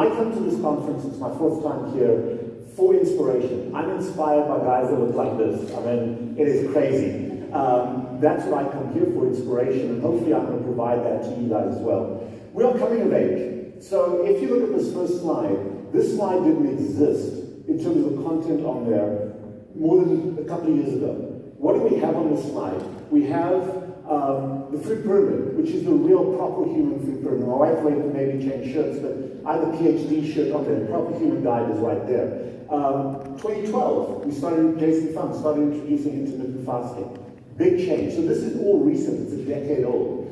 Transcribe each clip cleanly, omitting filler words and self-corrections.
I come to this conference, it's my fourth time here, for inspiration. I'm inspired by guys that look like this. I mean, it is crazy. That's what I come here for, inspiration, and hopefully I'm going to provide that to you guys as well. We are coming of age. So if you look at this first slide, this slide didn't exist in terms of the content on there more than a couple of years ago. What do we have on this slide? We have the food pyramid, which is the real proper human food pyramid. My wife went to maybe change shirts, but I have a PhD shirt on there. The proper human diet is right there. 2012, Jason Fung started introducing intermittent fasting. Big change. So this is all recent, it's a decade old.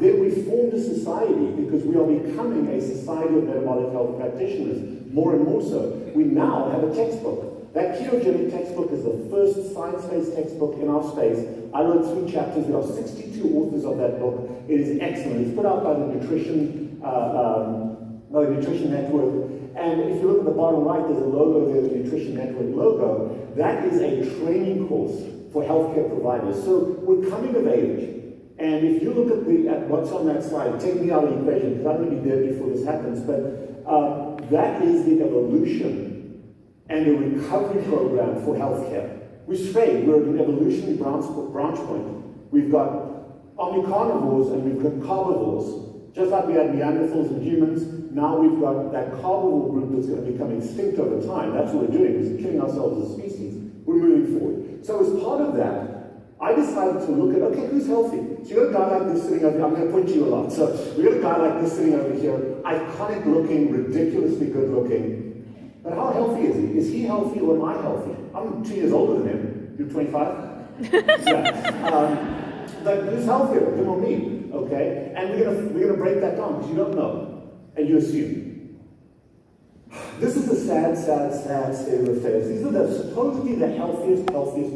Then we formed a society because we are becoming a society of metabolic health practitioners, more and more so. We now have a textbook. That ketogenic textbook is the first science-based textbook in our space. I wrote 3 chapters. There are 62 authors of that book. It is excellent. It's put out by the Nutrition Network. And if you look at the bottom right, there's a logo there, the Nutrition Network logo. That is a training course for healthcare providers. So we're coming of age. And if you look at what's on that slide, take me out of the equation, because I'm going to be there before this happens, but that is the evolution and a recovery program for healthcare. We strayed, we're at an evolutionary branch point. We've got omnicarnivores and we've got carnivores. Just like we had Neanderthals and humans, now we've got that carnivore group that's going to become extinct over time. That's what we're doing, is killing ourselves as a species. We're moving forward. So as part of that, I decided to look at, okay, who's healthy? So you got a guy like this sitting over here, I'm going to point to you a lot. So we got a guy like this sitting over here, iconic looking, ridiculously good looking. But how healthy is he? Is he healthy or am I healthy? I'm 2 years older than him. You're 25? Yeah. But who's healthier, him or me? Okay? And we're gonna break that down because you don't know. And you assume. This is a sad state of affairs. These are supposedly the healthiest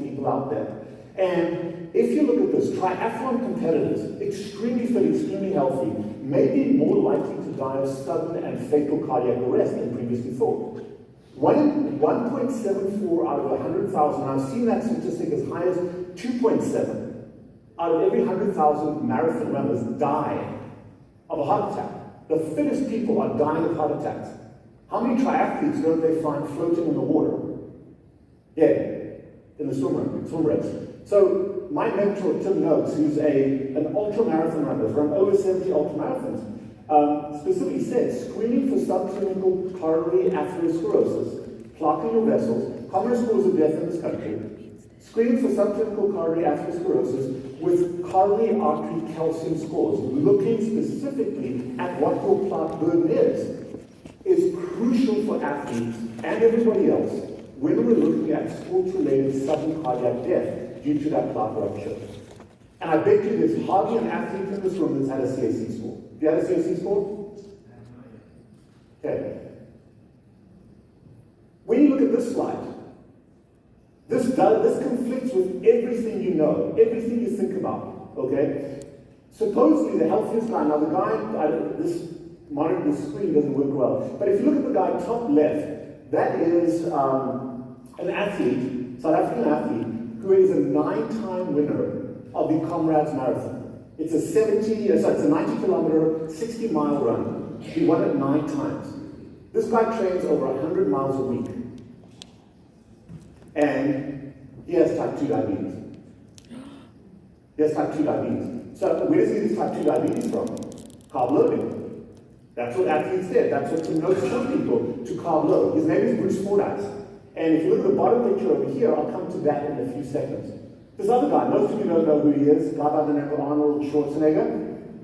people out there. And if you look at this, triathlon competitors, extremely fit, extremely healthy, may be more likely to die of sudden and fatal cardiac arrest than previously thought. 1.74 out of 100,000, I've seen that statistic as high as 2.7 out of every 100,000 marathon runners die of a heart attack. The fittest people are dying of heart attacks. How many triathletes don't they find floating in the water? Yeah, in the swim race. So my mentor, Tim Noakes, who's an ultra-marathon runner, has run over 70 ultramarathons, specifically said, screening for subclinical coronary atherosclerosis, plaque in your vessels, commonest cause of death in this country, screening for subclinical coronary atherosclerosis with coronary artery calcium scores, looking specifically at what your plaque burden is crucial for athletes and everybody else when we're looking at sports-related sudden cardiac death due to that plaque rupture. And I bet you there's hardly an athlete in this room that's had a CAC score. Do you have a CAC score? Okay. When you look at this slide, this conflicts with everything you know, everything you think about, okay? Supposedly the healthiest guy, now the guy, this monitor, the screen doesn't work well, but if you look at the guy top left, that is an athlete, South African athlete, who is a 9-time winner of the Comrades Marathon. It's a 90-kilometer, 60-mile run. He won it 9 times. This guy trains over 100 miles a week. And he has type 2 diabetes. He has type 2 diabetes. So where does he get his type 2 diabetes from? Carb loading. That's what athletes did. That's what promotes some people to carb load. His name is Bruce Fordyce. And if you look at the bottom picture over here, I'll come to that in a few seconds. This other guy, most of you don't know who he is, a guy by the name of Arnold Schwarzenegger.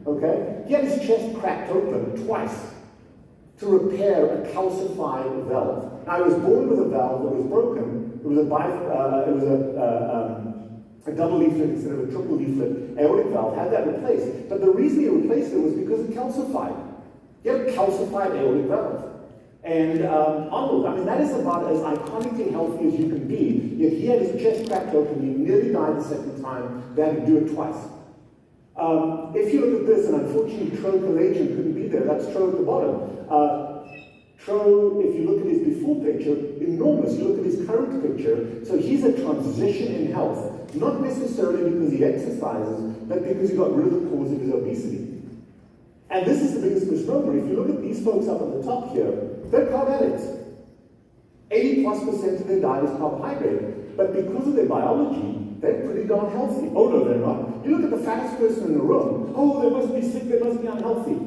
Okay? He had his chest cracked open twice to repair a calcified valve. Now, he was born with a valve that was broken. It was a double leaflet instead of a triple leaflet aortic valve. Had that replaced. But the reason he replaced it was because it calcified. He had a calcified aortic valve. And Arnold, I mean, that is about as iconically healthy as you can be, yet he had his chest cracked open, he nearly died the second time, they had to do it twice. If you look at this, and unfortunately Tro Kalajian couldn't be there, that's Tro at the bottom. Tro, if you look at his before picture, enormous. You look at his current picture, so he's a transition in health, not necessarily because he exercises, but because he got rid of the cause of his obesity. And this is the biggest misnomer. If you look at these folks up on the top here, they're carb addicts. 80+% of their diet is carbohydrate. But because of their biology, they're pretty darn healthy. Oh no, they're not. You look at the fattest person in the room, oh, they must be sick, they must be unhealthy.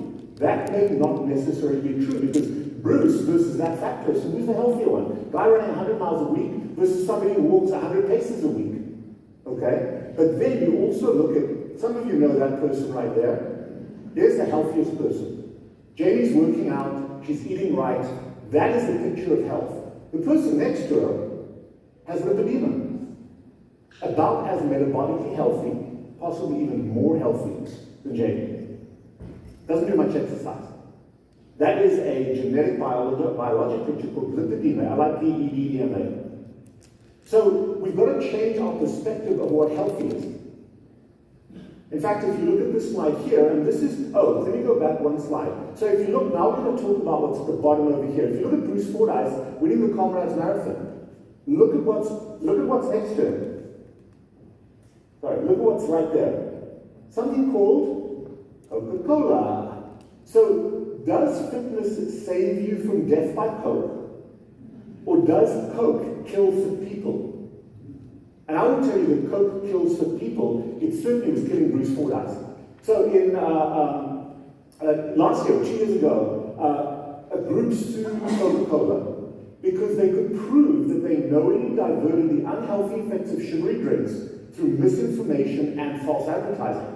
That may not necessarily be true, because Bruce versus that fat person, who's the healthier one? Guy running 100 miles a week versus somebody who walks 100 paces a week. Okay? But then you also look at, some of you know that person right there. There's the healthiest person. Jamie's working out, she's eating right. That is the picture of health. The person next to her has lipedema. About as metabolically healthy, possibly even more healthy than Jamie. Doesn't do much exercise. That is a genetic biologic picture called lipedema, L-I-P-E-D-E-M-A. So we've got to change our perspective of what healthy is. In fact, if you look at this slide here, and this is, oh, let me go back one slide. So if you look, now we're going to talk about what's at the bottom over here. If you look at Bruce Fordyce winning the Comrades Marathon, look at what's next to him. Sorry, look at what's right there. Something called Coca-Cola. So does fitness save you from death by Coke? Or does Coke kill fit people? And I will tell you that Coke kills fit people. It certainly was killing Bruce Fordyce. So in last year, 2 years ago, a group sued Coca-Cola because they could prove that they knowingly diverted the unhealthy effects of sugary drinks through misinformation and false advertising.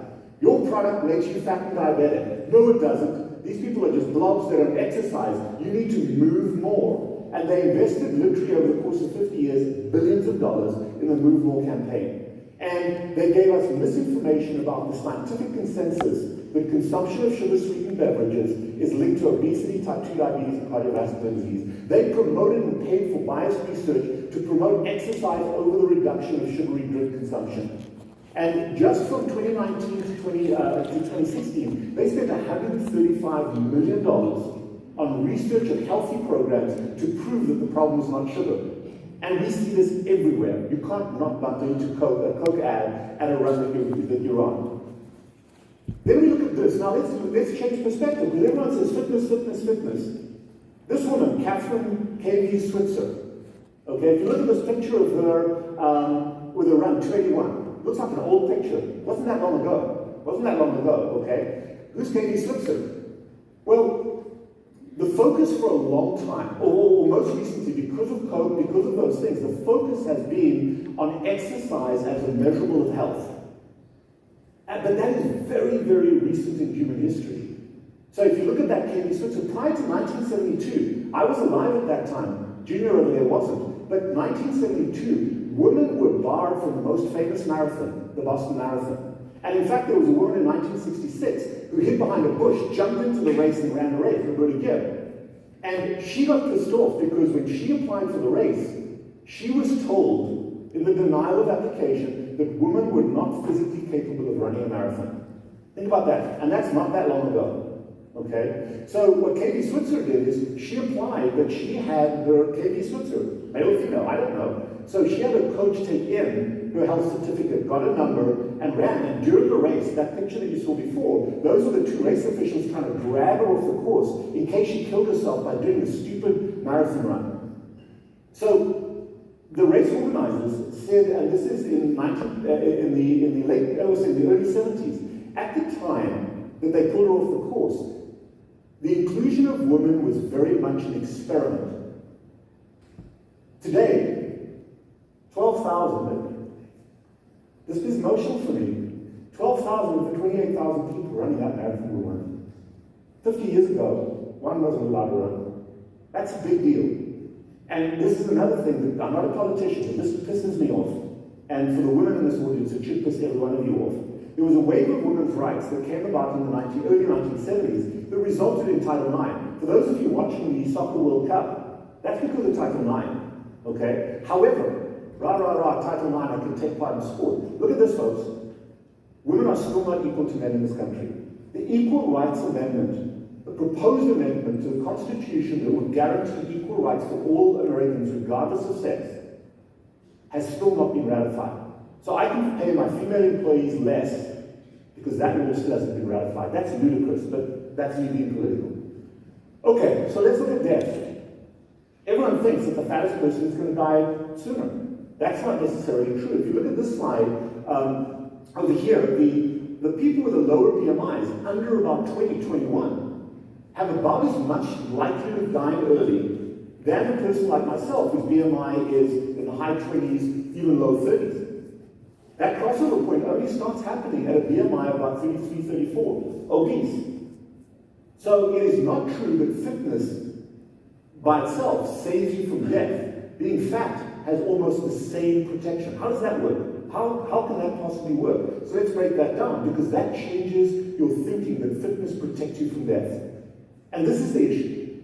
Your product makes you fat and diabetic. No, it doesn't. These people are just blobs that don't exercise. You need to move more. And they invested literally over the course of 50 years, billions of dollars in the Move More campaign. And they gave us misinformation about the scientific consensus that consumption of sugar-sweetened beverages is linked to obesity, type 2 diabetes, and cardiovascular disease. They promoted and paid for biased research to promote exercise over the reduction of sugary drink consumption. And just from 2019 to 2016, they spent $135 million on research of healthy programs to prove that the problem is not sugar. And we see this everywhere. You can't not bump into a Coke ad at a run that you're on. Then we look at this. Now let's change perspective, because everyone says fitness, fitness, fitness. This woman, Catherine K.V. Switzer, okay, if you look at this picture of her with a run 21, looks like an old picture. Wasn't that long ago, okay? Who's K.V. Switzer? Well, the focus for a long time, or most recently because of Coke, because of those things, the focus has been on exercise as a measurable of health. But that is very, very recent in human history. So if you look at that K.V. Switzer, prior to 1972, I was alive at that time. Junior over there wasn't. But 1972, women were barred from the most famous marathon, the Boston Marathon. And in fact, there was a woman in 1966 who hid behind a bush, jumped into the race and ran the race, Roberta Gibb. And she got pissed off because when she applied for the race, she was told in the denial of application that women were not physically capable of running a marathon. Think about that. And that's not that long ago. Okay? So what K.V. Switzer did is she applied, but she had her K.V. Switzer, male or female, I don't know. So she had a coach take in her health certificate, got a number, and ran. And during the race, that picture that you saw before, those were the two race officials trying to drag her off the course in case she killed herself by doing a stupid marathon run. So the race organizers said, and this is in the early 70s, at the time that they pulled her off the course, the inclusion of women was very much an experiment. Today, 12,000, this is emotional for me. 12,000 of the 28,000 people running that marathon were women. 50 years ago, one wasn't allowed to run. That's a big deal. And this is another thing that I'm not a politician, but this pisses me off. And for the women in this audience, it should piss every one of you off. There was a wave of women's rights that came about in the early 1970s that resulted in Title IX. For those of you watching the Soccer World Cup, that's because of Title IX. Okay? However, Title IX, I can take part in sport. Look at this, folks. Women are still not equal to men in this country. The Equal Rights Amendment, the proposed amendment to the Constitution that would guarantee equal rights for all Americans, regardless of sex, has still not been ratified. So I can pay my female employees less because that law still hasn't been ratified. That's ludicrous, but that's me being political. Okay, so let's look at death. Everyone thinks that the fattest person is going to die sooner. That's not necessarily true. If you look at this slide, over here, the people with a lower BMIs, under about 20, 21, have about as much likelihood of dying early than a person like myself, whose BMI is in the high 20s, even low 30s. That crossover point only starts happening at a BMI of about 33, 34, obese. So it is not true that fitness by itself saves you from death. Being fat has almost the same protection. How does that work? How can that possibly work? So let's break that down, because that changes your thinking that fitness protects you from death. And this is the issue.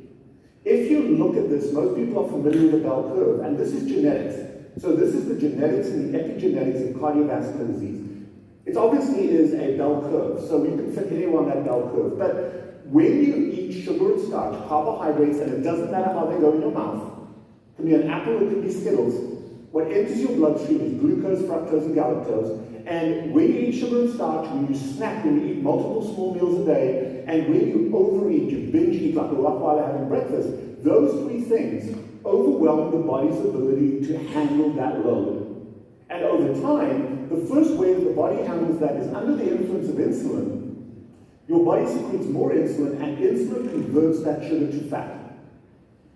If you look at this, most people are familiar with the bell curve, and this is genetics. So this is the genetics and the epigenetics of cardiovascular disease. It obviously is a bell curve, so we can fit anyone on that bell curve. But when you eat sugar and starch, carbohydrates, and it doesn't matter how they go in your mouth, it can be an apple, it can be Skittles, what enters your bloodstream is glucose, fructose, and galactose. And when you eat sugar and starch, when you snack, when you eat multiple small meals a day, and when you overeat, you binge eat like a Rottweiler having breakfast, those three things overwhelm the body's ability to handle that load. And over time, the first way that the body handles that is under the influence of insulin. Your body secretes more insulin, and insulin converts that sugar to fat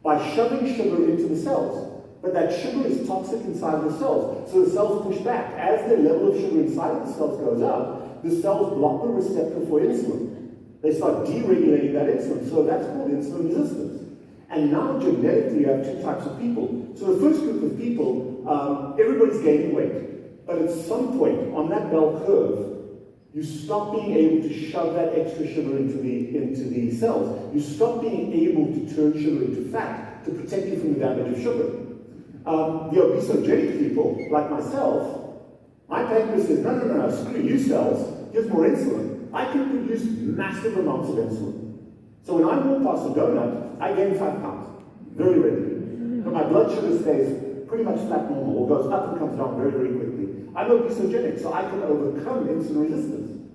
by shoving sugar into the cells. But that sugar is toxic inside the cells, so the cells push back. As the level of sugar inside the cells goes up, the cells block the receptor for insulin. They start deregulating that insulin, so that's called insulin resistance. And now genetically you have two types of people. So the first group of people, everybody's gaining weight, but at some point on that bell curve, you stop being able to shove that extra sugar into the cells. You stop being able to turn sugar into fat to protect you from the damage of sugar. The obesogenic people, like myself, my pancreas says, no, screw you cells, here's more insulin. I can produce massive amounts of insulin. So when I walk past a donut, I gain 5 pounds, very readily. But my blood sugar stays pretty much flat normal, or goes up and comes down very, very quickly. I'm obesogenic, so I can overcome insulin resistance.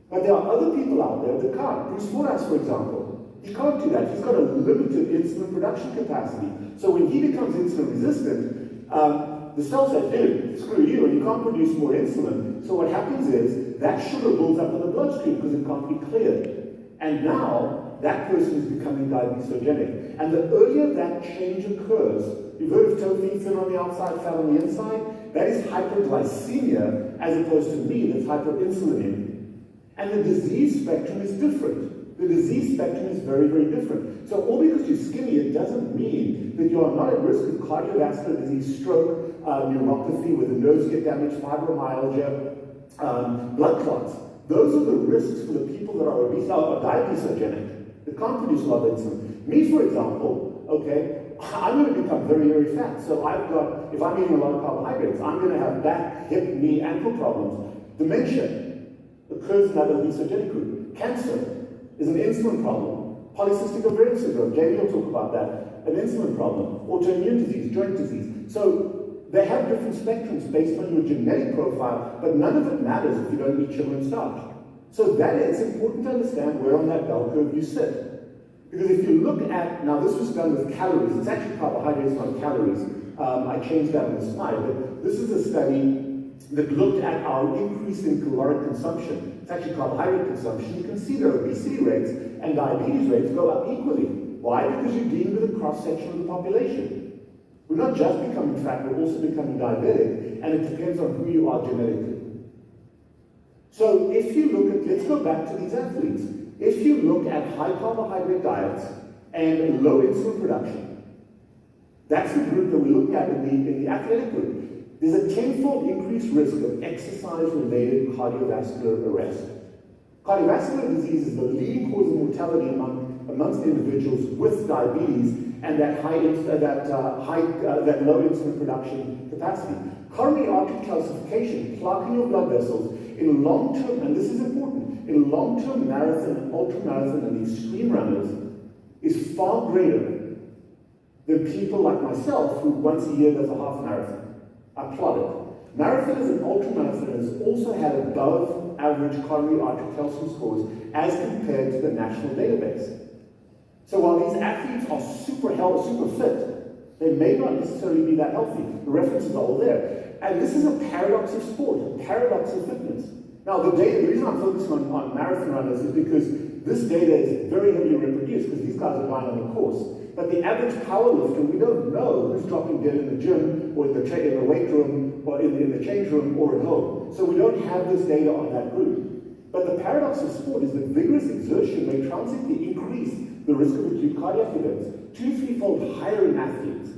But there are other people out there that can't. Bruce Fordyce, for example, he can't do that. He's got a limited insulin production capacity. So when he becomes insulin resistant, the cells say, dude, screw you, and you can't produce more insulin. So what happens is that sugar builds up in the bloodstream because it can't be cleared. And now that person is becoming diabetogenic. And the earlier that change occurs, you've heard of toe being thin on the outside, fat on the inside? That is hyperglycemia, as opposed to me, that's hyperinsulinemia. And the disease spectrum is different. The disease spectrum is very, very different. So all because you're skinny, it doesn't mean that you are not at risk of cardiovascular disease, stroke, neuropathy, where the nerves get damaged, fibromyalgia, blood clots. Those are the risks for the people that are obese, or diabetogenic, that can't produce a lot of insulin. Me, for example, okay, I'm going to become very, very fat. So I've got, if I'm eating a lot of carbohydrates, I'm going to have back, hip, knee, ankle problems. Dementia occurs in that obesogenic group. Cancer is an insulin problem. Polycystic ovarian syndrome, Jamie will talk about that, an insulin problem. Autoimmune disease, joint disease. So they have different spectrums based on your genetic profile, but none of it matters if you don't eat sugar and starch. So that it's important to understand where on that bell curve you sit. Because if you look at, now this was done with calories, it's actually carbohydrates, not calories. I changed that on the slide, but this is a study that looked at our increase in caloric consumption. It's actually carbohydrate consumption. You can see that obesity rates and diabetes rates go up equally. Why? Because you're dealing with a cross-section of the population. We're not just becoming fat, we're also becoming diabetic, and it depends on who you are genetically. So if you look at, let's go back to these athletes. If you look at high carbohydrate diets and low insulin production, that's the group that we're looking at in the athletic group. There's a 10-fold increased risk of exercise-related cardiovascular arrest. Cardiovascular disease is the leading cause of mortality amongst individuals with diabetes and that low insulin production capacity. Coronary artery calcification, clogging of blood vessels, in long-term, and this is important, in long-term marathon, ultramarathon, and extreme runners, is far greater than people like myself who once a year does a half marathon. I plot it. Marathoners and ultramarathoners also had above average coronary artery calcium scores as compared to the national database. So while these athletes are super fit, they may not necessarily be that healthy. The references are all there. And this is a paradox of sport, a paradox of fitness. Now, the reason I'm focusing on marathon runners is because this data is very heavily reproduced because these guys are dying on the course. But the average powerlifter, we don't know who's dropping dead in the gym or in the weight room or in the change room or at home. So we don't have this data on that group. But the paradox of sport is that vigorous exertion may transiently increase the risk of acute cardiac events 2-3-fold higher in athletes.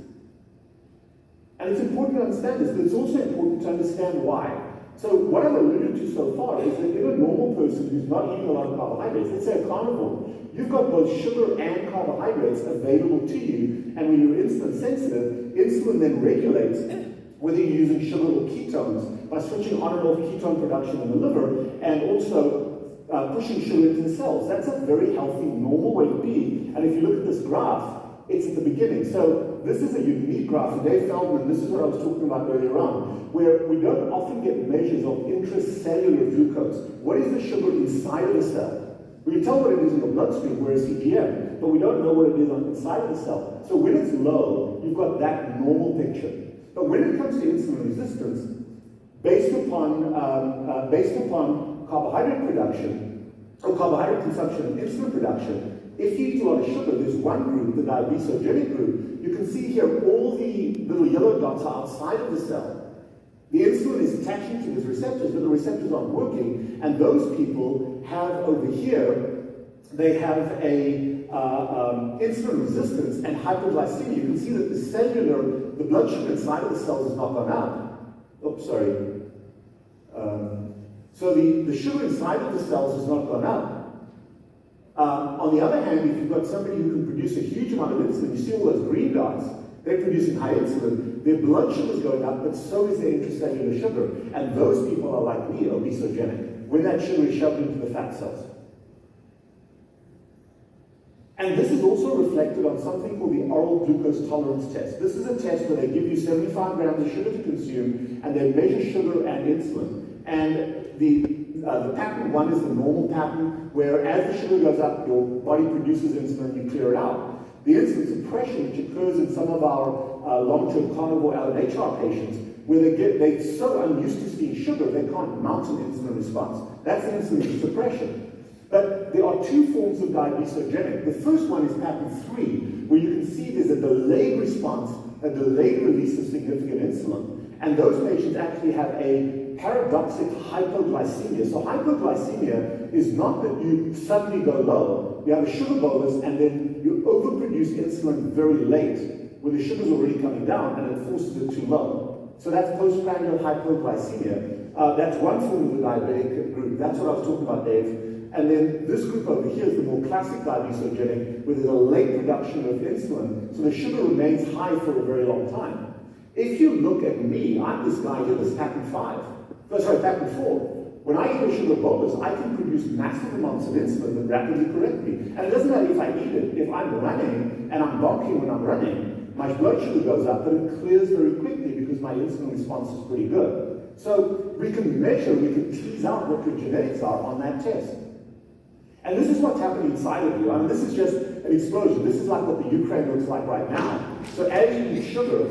And it's important to understand this, but it's also important to understand why. So what I've alluded to so far is that in a normal person who's not eating a lot of carbohydrates, let's say a carnivore, you've got both sugar and carbohydrates available to you, and when you're insulin sensitive, insulin then regulates whether you're using sugar or ketones by switching on and off ketone production in the liver and also pushing sugar into the cells. That's a very healthy, normal way to be. And if you look at this graph, it's at the beginning. So this is a unique graph. And Dave Feldman, this is what I was talking about earlier on, where we don't often get measures of intracellular glucose. What is the sugar inside of the cell? We can tell what it is in the bloodstream, whereas CGM, but we don't know what it is on inside of the cell. So when it's low, you've got that normal picture. But when it comes to insulin resistance, based upon carbohydrate production, or carbohydrate consumption and insulin production, if you eat a lot of sugar, there's one group, the diabesogenic group. You can see here all the little yellow dots are outside of the cell. The insulin is attaching to these receptors, but the receptors aren't working, and those people have over here, they have a insulin resistance and hypoglycemia. You can see that the blood sugar inside of the cells has not gone up. Oops, sorry. So the sugar inside of the cells has not gone up. On the other hand, if you've got somebody who can produce a huge amount of insulin, you see all those green dots, they're producing high insulin, their blood sugar is going up, but so is their intracellular sugar. And those people are like me, obesogenic, when that sugar is shoved into the fat cells. And this is also reflected on something called the oral glucose tolerance test. This is a test where they give you 75 grams of sugar to consume, and they measure sugar and insulin. And the pattern one is the normal pattern, where as the sugar goes up, your body produces insulin, you clear it out. The insulin suppression, which occurs in some of our long-term carnivore LNHR patients, where they're so unused to seeing sugar, they can't mount an insulin response. That's insulin suppression. But there are two forms of diabesogenic. The first one is pattern 3, where you can see there's a delayed response, a delayed release of significant insulin. And those patients actually have a paradoxic hypoglycemia. So hypoglycemia is not that you suddenly go low. You have a sugar bolus and then you overproduce insulin very late, where the sugar's already coming down and it forces it too low. So that's postprandial hypoglycemia. That's one form of the diabetic group. That's what I was talking about, Dave. And then this group over here is the more classic diabesogenic, where there's a late production of insulin, so the sugar remains high for a very long time. If you look at me, I'm this guy here, this pattern 4. When I eat a sugar bolus, I can produce massive amounts of insulin that rapidly correct me. And it doesn't matter if I eat it. If I'm running and I'm bonking when I'm running, my blood sugar goes up, but it clears very quickly because my insulin response is pretty good. So we can measure, we can tease out what your genetics are on that test. And this is what's happening inside of you. I mean, this is just an explosion. This is like what the Ukraine looks like right now. So as you eat sugar,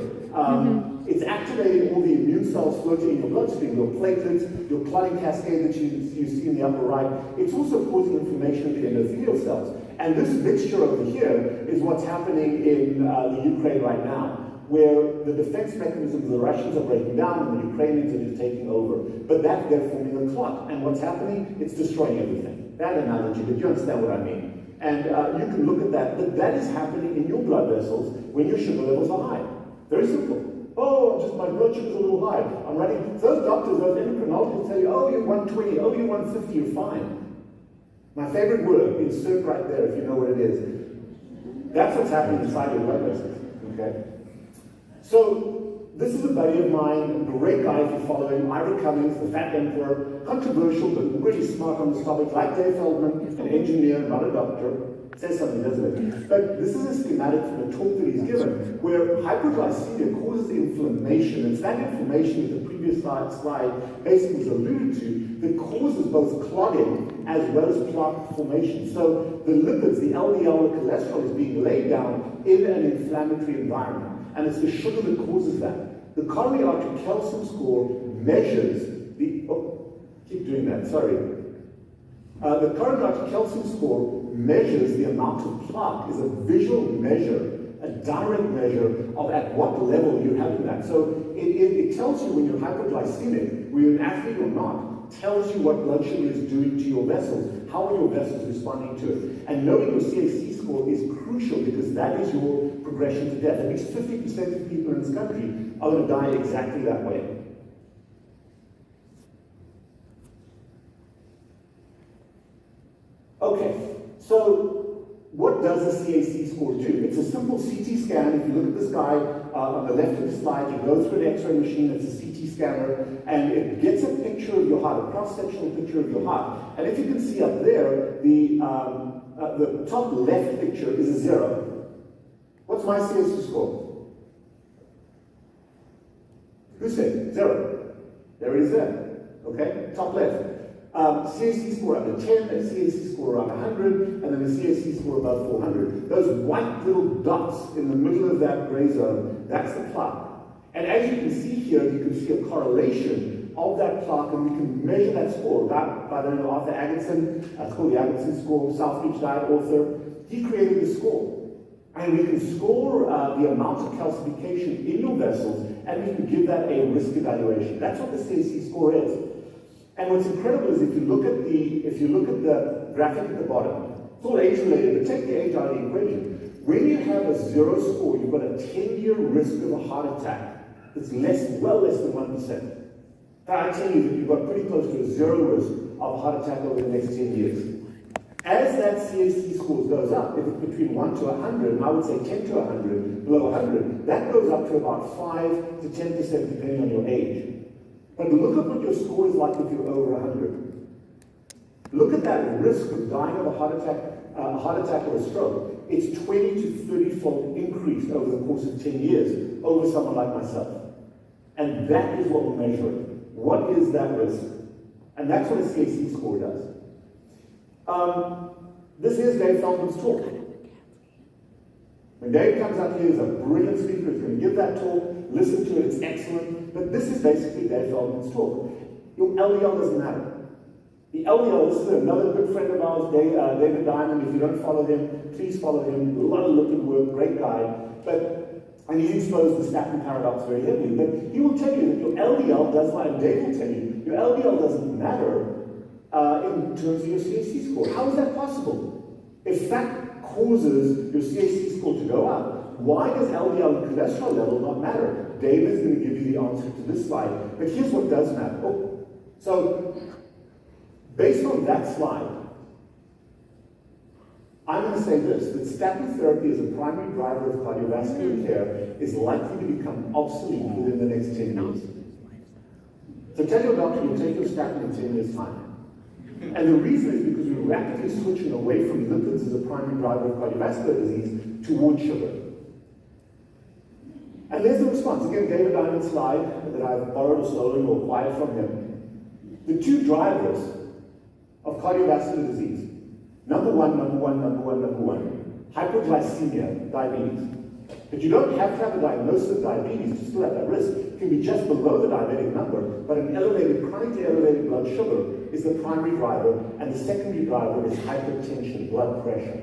it's activating all the immune cells floating in your bloodstream, your platelets, your clotting cascade that you see in the upper right. It's also causing inflammation in the endothelial cells. And this mixture over here is what's happening in the Ukraine right now, where the defense mechanisms of the Russians are breaking down and the Ukrainians are just taking over. But they're forming a clot. And what's happening? It's destroying everything. Bad analogy, but you understand what I mean. And you can look at that, but that is happening in your blood vessels when your sugar levels are high. Very simple. Oh, just my blood sugar's a little high. I'm running. Those doctors, those endocrinologists tell you, oh, you're 120, oh, you're 150, you're fine. My favorite word, insert right there if you know what it is. That's what's happening inside your blood vessels, okay? So, this is a buddy of mine, a great guy if you follow him, Ira Cummings, the Fat Emperor, controversial but really smart on this topic, like Dave Feldman, an engineer, not a doctor. Says something, doesn't it? But this is a schematic from a talk that he's given, where hyperglycemia causes inflammation. It's that inflammation that the previous slide basically was alluded to that causes both clotting as well as plaque formation. So the lipids, the LDL, the cholesterol, is being laid down in an inflammatory environment. And it's the sugar that causes that. The coronary artery calcium score measures the... Oh, keep doing that, sorry. The coronary artery calcium score measures the amount of plaque, is a visual measure, a direct measure of at what level you're having that. So it tells you when you're hyperglycemic, whether you're an athlete or not, tells you what blood sugar is doing to your vessels, how are your vessels responding to it. And knowing your CAC score is crucial because that is your progression to death. At least 50% of people in this country are going to die exactly that way. Okay, so what does a CAC score do? It's a simple CT scan. If you look at this guy on the left of the slide, you go through an X-ray machine, it's a CT scanner, and it gets a picture of your heart, a cross-sectional picture of your heart. And if you can see up there, the top left picture is a 0. What's my CAC score? Who said? 0. There it is there. Okay, top left. CAC score under 10, a CAC score around 100, and then a CAC score above 400. Those white little dots in the middle of that gray zone, that's the plaque. And as you can see here, you can see a correlation of that plaque, and we can measure that score. By the name of Arthur Agatston, it's called the Agatston score, Southbridge diet author. He created the score. And we can score the amount of calcification in your vessels, and we can give that a risk evaluation. That's what the CAC score is. And what's incredible is if you look at the graphic at the bottom, it's all age related, but take the age out of the equation. When you have a 0 score, you've got a 10-year risk of a heart attack that's well less than 1%. I tell you that you've got pretty close to a 0 risk of a heart attack over the next 10 years. As that CAC score goes up, if it's between 1 to 100, and I would say 10 to 100, below 100, that goes up to about 5 to 10% depending on your age. But look at what your score is like if you're over 100. Look at that risk of dying of a heart attack or a stroke. It's 20 to 30-fold increased over the course of 10 years over someone like myself. And that is what we're measuring. What is that risk? And that's what a CAC score does. This is Dave Feldman's talk. When Dave comes up here, he's a brilliant speaker. He's going to give that talk. Listen to it, it's excellent. But this is basically Dave Feldman's talk. Your LDL doesn't matter. The LDL, this is another good friend of ours, David Diamond. If you don't follow him, please follow him. A lot of lipid work, great guy. And he's exposed the statin paradox very heavily. But he will tell you that your LDL does not, and Dave will tell you, your LDL doesn't matter in terms of your CAC score. How is that possible? If that causes your CAC score to go up, why does LDL and cholesterol level not matter? Dave is going to give you the answer to this slide. But here's what does matter. So, based on that slide, I'm going to say this, that statin therapy as a primary driver of cardiovascular care is likely to become obsolete within the next 10 years. So tell your doctor you'll take your statin in 10 years' time. And the reason is because we're rapidly switching away from lipids as a primary driver of cardiovascular disease towards sugar. And there's the response. Again, David Diamond's slide that I've borrowed or stolen or acquired from him. The two drivers of cardiovascular disease, number one, hyperglycemia, diabetes. But you don't have to have a diagnosis of diabetes to still have that risk. It can be just below the diabetic number, but an chronically elevated blood sugar is the primary driver, and the secondary driver is hypertension, blood pressure.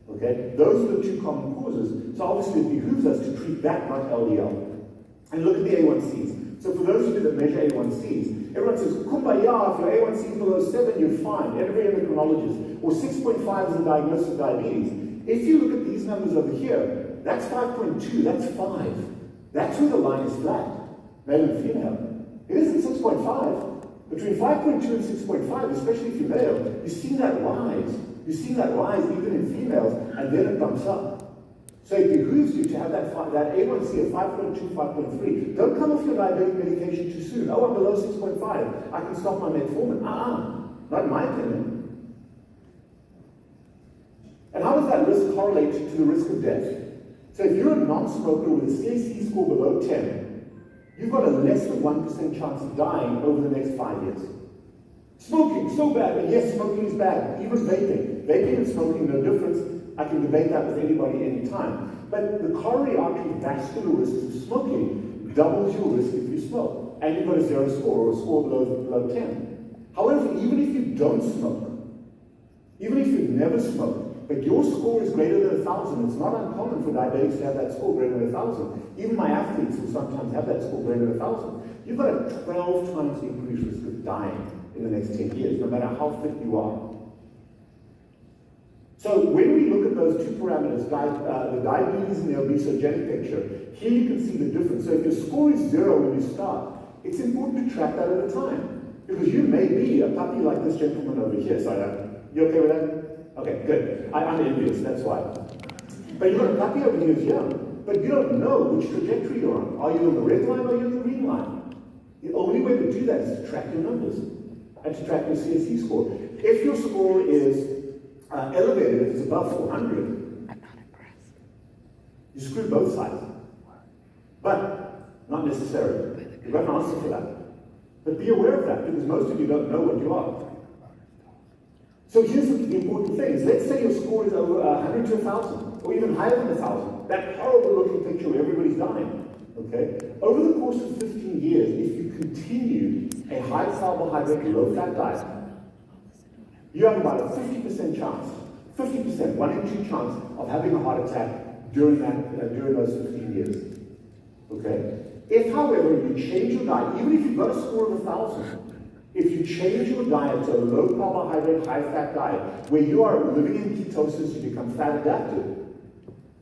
Okay? Those are the two common causes. So obviously it behooves us to treat that, not LDL. And look at the A1Cs. So for those of you that measure A1Cs, everyone says, kumbaya, if your A1C is below 7, you're fine. Every endocrinologist. Or 6.5 is a diagnosis of diabetes. If you look at these numbers over here, that's 5.2, that's 5. That's where the line is flat, male and female. It isn't 6.5. Between 5.2 and 6.5, especially if you're male, you've seen that rise. You've seen that rise even in females, and then it bumps up. So it behooves you to have that A1C of 5.2, 5.3. Don't come off your diabetic medication too soon. Oh, I'm below 6.5. I can stop my metformin. Not in my opinion. And how does that risk correlate to the risk of death? So if you're a non-smoker with a CAC score below 10, you've got a less than 1% chance of dying over the next 5 years. Smoking, so bad, and yes, smoking is bad, even vaping. Vaping and smoking, no difference. I can debate that with anybody anytime. But the coronary artery vascular risk of smoking doubles your risk if you smoke. And you've got a 0 score or a score below 10. However, even if you don't smoke, even if you've never smoked, but your score is greater than 1,000, it's not uncommon for diabetics to have that score greater than 1,000. Even my athletes will sometimes have that score greater than 1,000. You've got a 12 times increased risk of dying in the next 10 years, no matter how fit you are. So when we look at those two parameters, the diabetes and the obesogenic picture, here you can see the difference. So if your score is 0 when you start, it's important to track that over time. Because you may be a puppy like this gentleman over here. Sorry, you okay with that? Okay, good. I'm envious, that's why. But you've got a puppy over here who's young, but you don't know which trajectory you're on. Are you on the red line or are you on the green line? The only way to do that is to track your numbers and to track your CSC score. If your score is elevated, if it's above 400, I'm not impressed. You screw both sides. But not necessarily. You've got an answer for that. But be aware of that, because most of you don't know what you are. So here's the important things. Let's say your score is over 100 to 1,000, or even higher than 1,000. That horrible looking picture where everybody's dying. Okay? Over the course of 15 years, if you continue a high carbohydrate, low fat diet, you have about a 50% chance, 50%, 1 in 2 chance of having a heart attack during those 15 years. Okay? If, however, you change your diet, even if you've got a score of 1,000, if you change your diet to a low carbohydrate, high fat diet, where you are living in ketosis, you become fat adapted,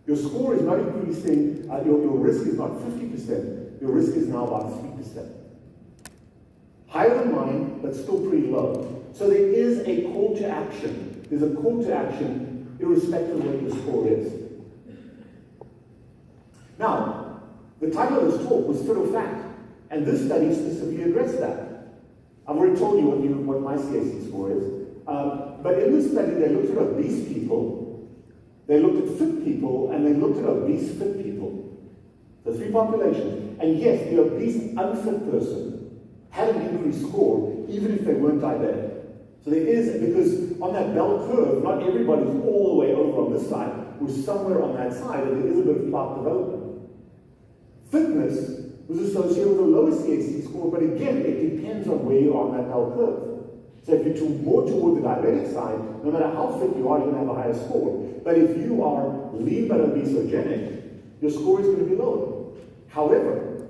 your score is not increasing, your risk is not 50%, your risk is now about 3%. Higher than mine, but still pretty low. So there is a call to action. There's a call to action irrespective of what your score is. Now, the title of this talk was Fit or Fat, and this study specifically addressed that. I've already told you what my CAC score is. But in this study, they looked at obese people, they looked at fit people, and they looked at obese fit people. So 3 populations. And yes, the obese unfit person had an increased score, even if they weren't diabetic. So there is, because on that bell curve, not everybody's all the way over on this side, we're somewhere on that side, and there is a bit of plaque development. Fitness was associated with a lower CAC score, but again, it depends on where you are on that bell curve. So if you're more toward the diabetic side, no matter how fit you are, you're going to have a higher score. But if you are lean but obesogenic, your score is going to be lower. However,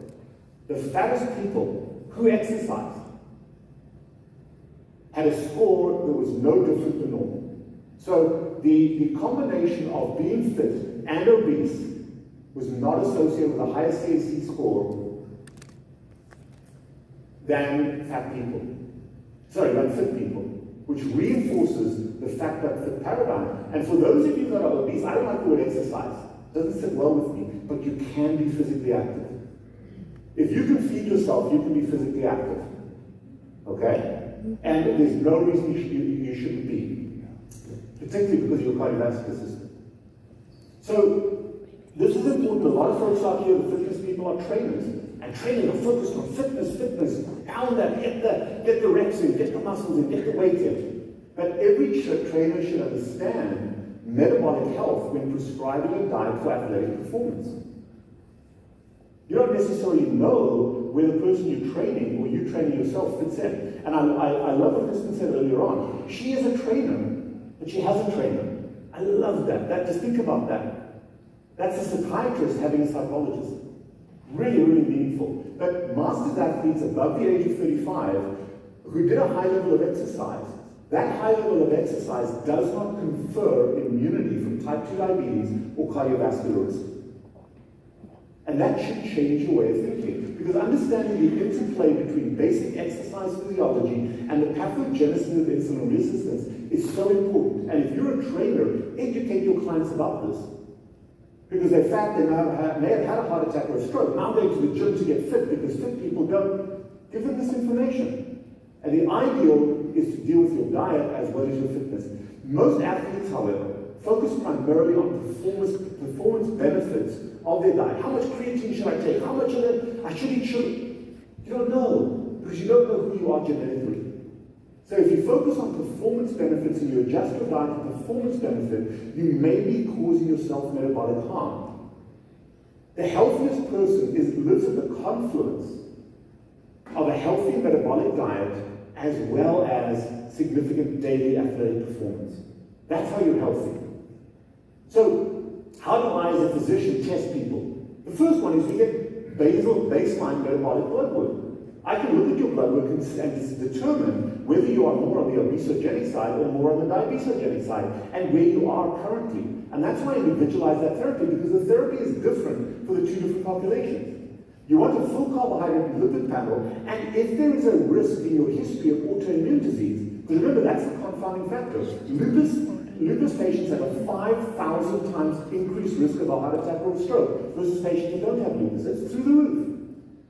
the fattest people who exercised had a score that was no different than normal. So the combination of being fit and obese was not associated with a higher CAC score than fat people. Sorry, than fit people, which reinforces the fat but fit paradigm. And for those of you that are obese, I don't like the word exercise. It doesn't sit well with me, but you can be physically active. If you can feed yourself, you can be physically active. Okay? And there's no reason you shouldn't be, particularly because of your cardiovascular system. So, this is important. A lot of folks out here, the fitness people, are trainers. And trainers are focused on fitness, pound that, get the reps in, get the muscles in, get the weight in. But every trainer should understand metabolic health when prescribing a diet for athletic performance. You don't necessarily know where the person you're training or you training yourself fits in. And I love what Kristen said earlier on. She is a trainer, but she has a trainer. I love that. Just think about that. That's a psychiatrist having a psychologist. Really, really meaningful. But masters athletes above the age of 35 who did a high level of exercise, that high level of exercise does not confer immunity from type 2 diabetes or cardiovascular risk. And that should change your way of thinking. Because understanding the interplay between basic exercise physiology and the pathogenesis of insulin resistance is so important. And if you're a trainer, educate your clients about this. Because they're fat, they may have had a heart attack or a stroke. Now going to the gym to get fit because fit people don't. Give them this information. And the ideal is to deal with your diet as well as your fitness. Most athletes, however, focus primarily on performance benefits of their diet. How much creatine should I take? How much of it I should eat sugar? You don't know, because you don't know who you are genetically. So if you focus on performance benefits and you adjust your diet to performance benefit, you may be causing yourself metabolic harm. The healthiest person lives at the confluence of a healthy metabolic diet as well as significant daily athletic performance. That's how you're healthy. So, how do I as a physician test people? The first one is we get baseline metabolic blood work. I can look at your blood work and determine whether you are more on the obesogenic side or more on the diabesogenic side, and where you are currently. And that's why I individualize that therapy, because the therapy is different for the two different populations. You want a full carbohydrate lipid panel, and if there is a risk in your history of autoimmune disease, because remember, that's the confounding factor. Lupus patients have a 5,000 times increased risk of a heart attack or a stroke versus patients that don't have lupus. It's through the roof,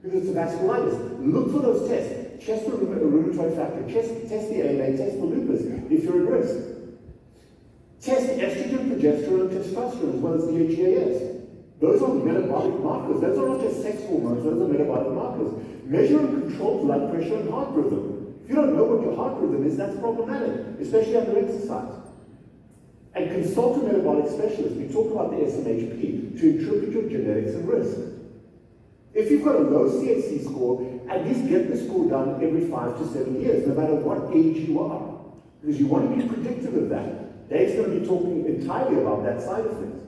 because it's a vasculitis. Look for those tests. Test the rheumatoid factor, test the ALA, test for lupus if you're at risk. Test estrogen, progesterone, and testosterone, as well as DHEAS. Those are metabolic markers. Those are not just sex hormones, those are metabolic markers. Measure and control blood pressure and heart rhythm. If you don't know what your heart rhythm is, that's problematic, especially under exercise. And consult a metabolic specialist. We talk about the SMHP to interpret your genetics and risk. If you've got a low CHC score, at least get the score done every 5 to 7 years, no matter what age you are, because you want to be predictive of that. Dave's going to be talking entirely about that side of things.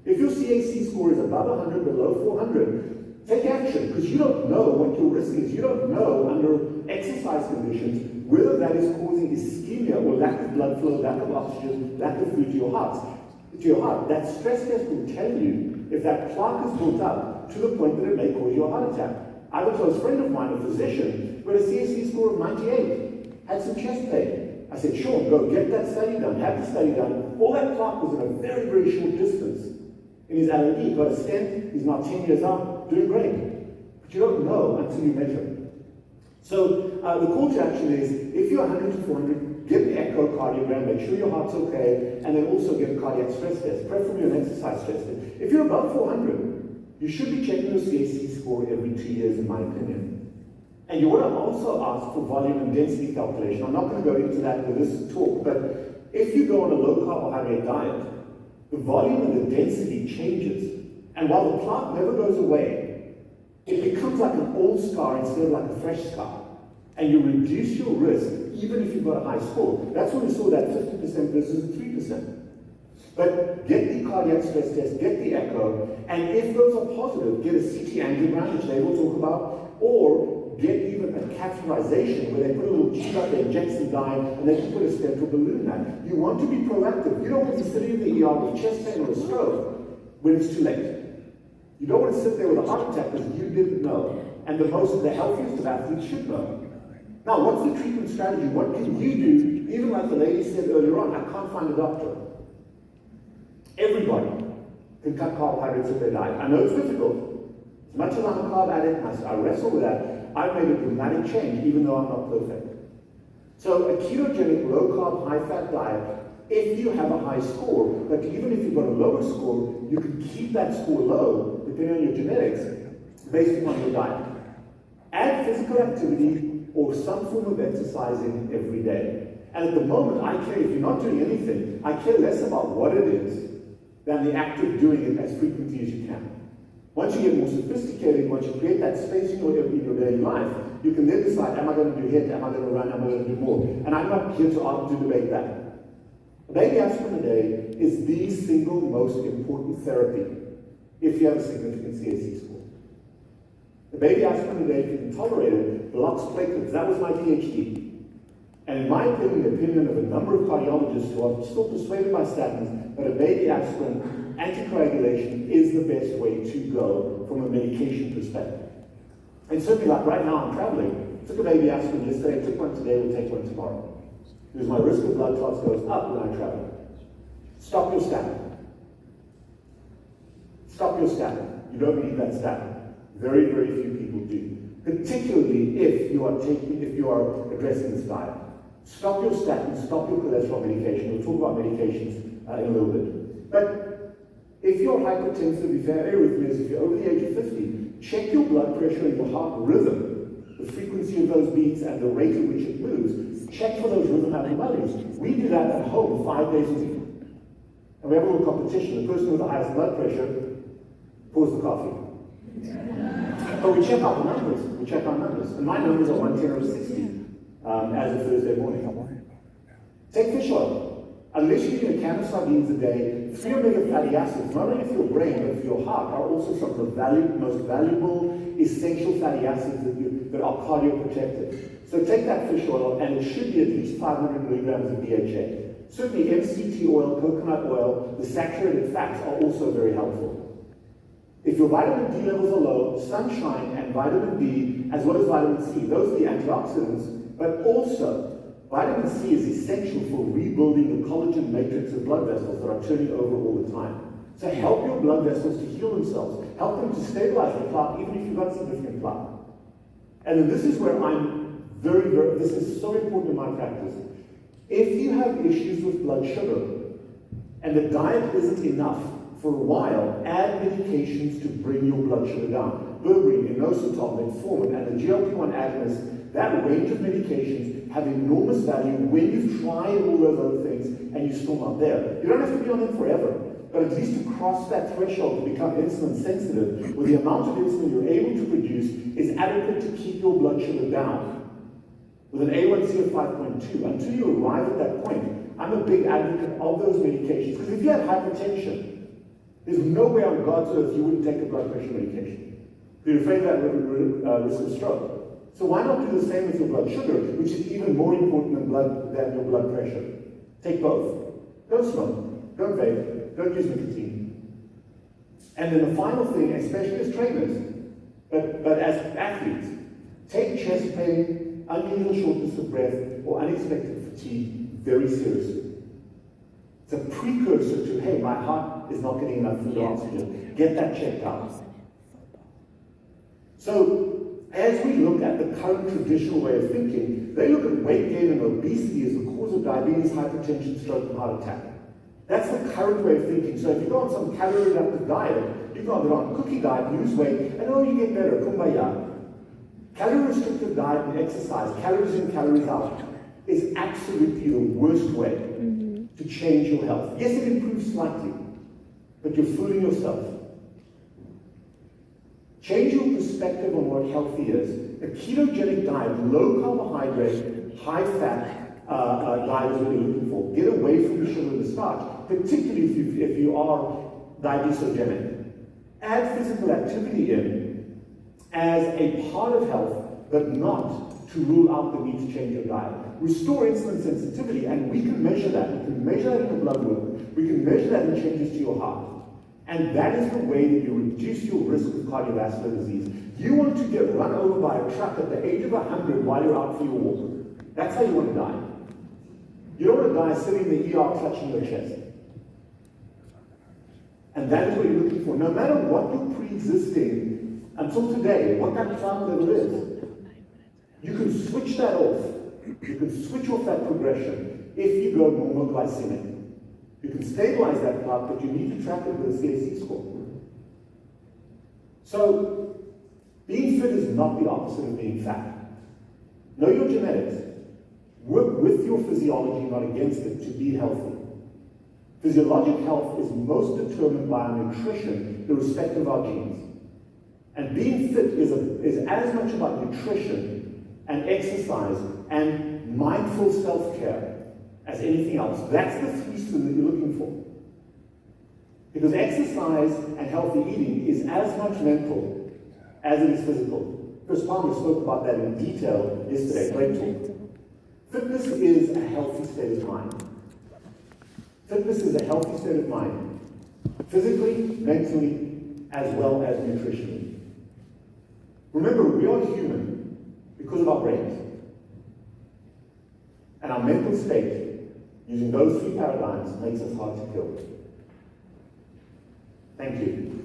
If your CHC score is above 100, below 400, take action, because you don't know what your risk is. You don't know under exercise conditions whether that is causing ischemia or lack of blood flow, lack of oxygen, lack of food to your heart. That stress test will tell you if that plaque is built up to the point that it may cause you a heart attack. I have a close friend of mine, a physician, who had a CHC score of 98, had some chest pain. I said, sure, go get that study done, have the study done. All that plaque was in a very, very short distance. In his LAD, he got a stent, he's now 10 years out, doing great. But you don't know until you measure. So the call to action is, if you're 100 to 400, get an echocardiogram, make sure your heart's okay, and then also get a cardiac stress test, preferably an exercise stress test. If you're above 400, you should be checking your CHC score every 2 years, in my opinion. And you want to also ask for volume and density calculation. I'm not going to go into that with this talk, but if you go on a low carbohydrate diet, the volume and the density changes. And while the plaque never goes away, it becomes like an old scar instead of like a fresh scar. And you reduce your risk, even if you've got a high score. That's when we saw that 50% versus 3%. But get the cardiac stress test, get the echo, and if those are positive, get a CT angiogram, which they will talk about, or get even a catheterization where they put a little tube up, they inject some dye, and they can put a stent or balloon in. You want to be proactive. You don't want to be sitting in the ER with chest pain or a stroke when it's too late. You don't want to sit there with a heart attack because you didn't know. And the healthiest of athletes should know. Now, what's the treatment strategy? What can you do? Even like the lady said earlier on, I can't find a doctor. Everybody can cut carbohydrates with their diet. I know it's difficult. As much as I'm a carb addict, I wrestle with that. I've made a dramatic change, even though I'm not perfect. So a ketogenic, low-carb, high-fat diet, if you have a high score, but even if you've got a lower score, you can keep that score low, depending on your genetics, based upon your diet. Add physical activity or some form of exercising every day. And at the moment, I care, if you're not doing anything, I care less about what it is than the act of doing it as frequently as you can. Once you get more sophisticated, once you create that space in your daily life, you can then decide, am I going to do HIIT, am I going to run, am I going to do more? And I'm not here to debate that. A baby aspirin a day is the single most important therapy if you have a significant CHC score. The baby aspirin a day, if you can tolerate it, blocks platelets. That was my PhD. And in my opinion, the opinion of a number of cardiologists who are still persuaded by statins, that a baby aspirin anticoagulation is the best way to go from a medication perspective. And certainly, like right now, I'm traveling. Took a baby aspirin yesterday, took one today, will take one tomorrow. Because my risk of blood clots goes up when I travel. Stop your statin. Stop your statin. You don't need that statin. Very, very few people do. Particularly if you are addressing this diet. Stop your statin, stop your cholesterol medication. We'll talk about medications in a little bit. But if you're hypertensive, if you have arrhythmias, if you're over the age of 50, check your blood pressure and your heart rhythm, the frequency of those beats and the rate at which it moves. Check for those rhythm abnormalities. We do that at home 5 days a week. And we have a little competition. The person with the highest blood pressure pours the coffee. But we check out the numbers. We check our numbers. And my numbers are 110 over 60 as of Thursday morning. Take fish oil. Unless you eat a can of sardines a day, 3 omega fatty acids, not only for your brain but for your heart, are also some of the most valuable, essential fatty acids that are cardioprotective. So take that fish oil, and it should be at least 500 milligrams of DHA. Certainly MCT oil, coconut oil, the saturated fats are also very helpful. If your vitamin D levels are low, sunshine and vitamin B, as well as vitamin C, those are the antioxidants, but also vitamin C is essential for rebuilding the collagen matrix of blood vessels that are turning over all the time. So help your blood vessels to heal themselves. Help them to stabilize the clot, even if you've got significant clot. And then this is where I'm this is so important in my practice. If you have issues with blood sugar, and the diet isn't enough for a while, add medications to bring your blood sugar down. Berberine, inositol, metformin, and the GLP-1 agonists, that range of medications have enormous value when you've tried all those other things and you're still not there. You don't have to be on them forever, but at least to cross that threshold to become insulin sensitive, where the amount of insulin you're able to produce is adequate to keep your blood sugar down. With an A1C of 5.2, until you arrive at that point, I'm a big advocate of those medications, because if you had hypertension, there's no way on God's earth you wouldn't take a blood pressure medication. You're afraid of that risk of stroke. So why not do the same with your blood sugar, which is even more important than your blood pressure? Take both. Don't smoke, don't vape, don't use nicotine. And then the final thing, especially as trainers, but as athletes, take chest pain, unusual shortness of breath, or unexpected fatigue very seriously. It's a precursor to, hey, my heart is not getting enough food and oxygen. Get that checked out. So, as we look at the current traditional way of thinking, they look at weight gain and obesity as the cause of diabetes, hypertension, stroke, and heart attack. That's the current way of thinking. So if you go on some calorie-reductive diet, you can go on a cookie diet, lose weight, and oh, you get better, kumbaya. Calorie-restrictive diet and exercise, calories in, calories out, is absolutely the worst way to change your health. Yes, it improves slightly, but you're fooling yourself. Change your perspective on what healthy is. A ketogenic diet, low carbohydrate, high fat diet is what you're looking for. Get away from the sugar and the starch, particularly if you are diabetogenic. Add physical activity in as a part of health, but not to rule out the need to change your diet. Restore insulin sensitivity, and we can measure that. We can measure that in the blood work. We can measure that in changes to your heart. And that is the way that you reduce your risk of cardiovascular disease. You want to get run over by a truck at the age of 100 while you're out for your walk. That's how you want to die. You don't want to die sitting in the ER clutching your chest. And that is what you're looking for. No matter what your pre-existing, until today, what that cloud level is, you can switch that off. You can switch off that progression if you go normal glycemic. You can stabilize that cloud, but you need to track it with a CAC score. So, being fit is not the opposite of being fat. Know your genetics. Work with your physiology, not against it, to be healthy. Physiologic health is most determined by our nutrition, irrespective of our genes. And being fit is as much about nutrition and exercise and mindful self-care as anything else. That's the threesome that you're looking for. Because exercise and healthy eating is as much mental as it is physical. Chris Palmer spoke about that in detail yesterday. Great talk. Fitness is a healthy state of mind. Fitness is a healthy state of mind. Physically, mentally, as well as nutritionally. Remember, we are human because of our brains. And our mental state, using those three paradigms, makes us hard to kill. Thank you.